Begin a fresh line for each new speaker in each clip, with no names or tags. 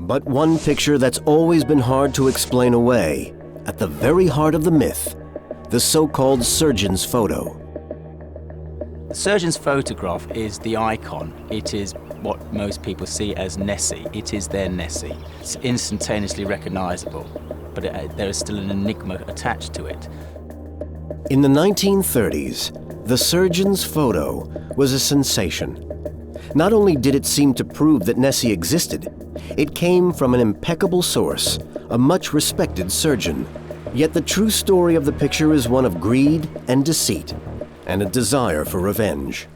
But one picture that's always been hard to explain away, at the very heart of the myth, the so-called surgeon's photo.
The surgeon's photograph is the icon. It is what most people see as Nessie. It is their Nessie. It's instantaneously recognizable, but there is still an enigma attached to it.
In the 1930s, the surgeon's photo was a sensation. Not only did it seem to prove that Nessie existed, it came from an impeccable source, a much respected surgeon. Yet the true story of the picture is one of greed and deceit, and a desire for revenge.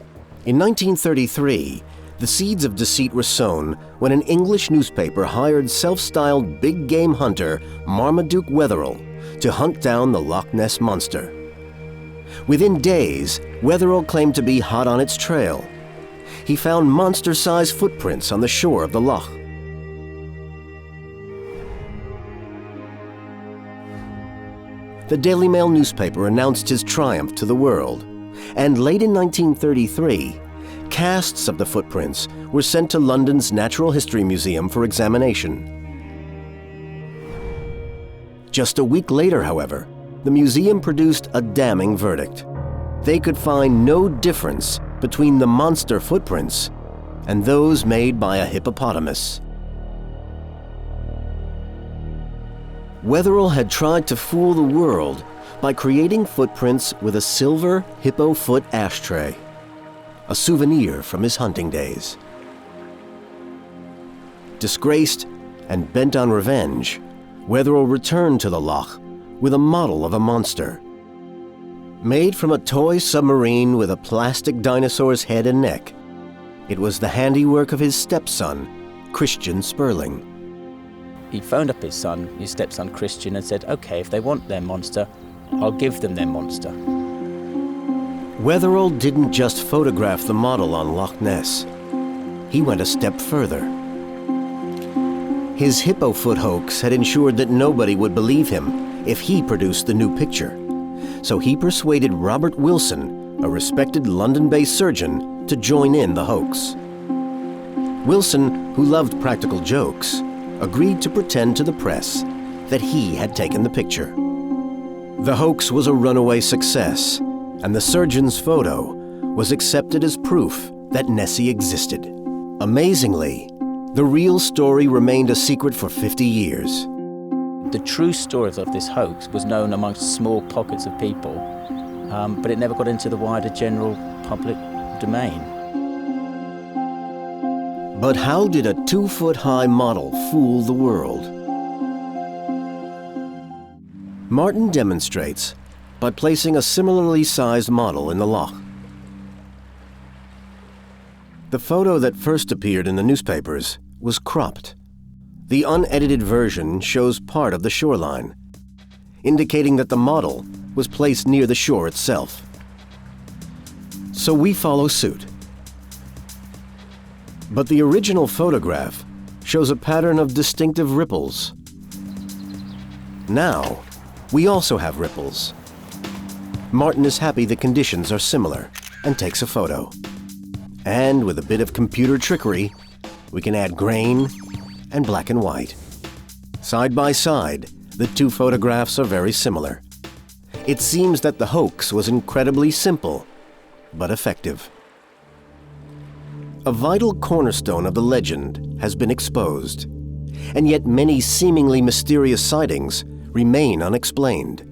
In 1933, the seeds of deceit were sown when an English newspaper hired self-styled big game hunter Marmaduke Wetherell to hunt down the Loch Ness monster. Within days, Wetherell claimed to be hot on its trail. He found monster-sized footprints on the shore of the loch. The Daily Mail newspaper announced his triumph to the world, and late in 1933, casts of the footprints were sent to London's Natural History Museum for examination. Just a week later, however, the museum produced a damning verdict. They could find no difference between the monster footprints and those made by a hippopotamus. Wetherell had tried to fool the world by creating footprints with a silver hippo foot ashtray, a souvenir from his hunting days. Disgraced and bent on revenge, Wetherell returned to the loch with a model of a monster. Made from a toy submarine with a plastic dinosaur's head and neck, it was the handiwork of his stepson, Christian Sperling.
He phoned up his stepson Christian, and said, okay, if they want their monster, I'll give them their monster.
Wetherell didn't just photograph the model on Loch Ness. He went a step further. His hippo foot hoax had ensured that nobody would believe him if he produced the new picture. So he persuaded Robert Wilson, a respected London-based surgeon, to join in the hoax. Wilson, who loved practical jokes, agreed to pretend to the press that he had taken the picture. The hoax was a runaway success, and the surgeon's photo was accepted as proof that Nessie existed. Amazingly, the real story remained a secret for 50 years.
The true story of this hoax was known amongst small pockets of people, but it never got into the wider general public domain.
But how did a 2-foot-high model fool the world? Martin demonstrates by placing a similarly sized model in the loch. The photo that first appeared in the newspapers was cropped. The unedited version shows part of the shoreline, indicating that the model was placed near the shore itself. So we follow suit. But the original photograph shows a pattern of distinctive ripples. Now, we also have ripples. Martin is happy the conditions are similar and takes a photo. And with a bit of computer trickery, we can add grain and black and white. Side by side, the two photographs are very similar. It seems that the hoax was incredibly simple, but effective. A vital cornerstone of the legend has been exposed, and yet many seemingly mysterious sightings remain unexplained.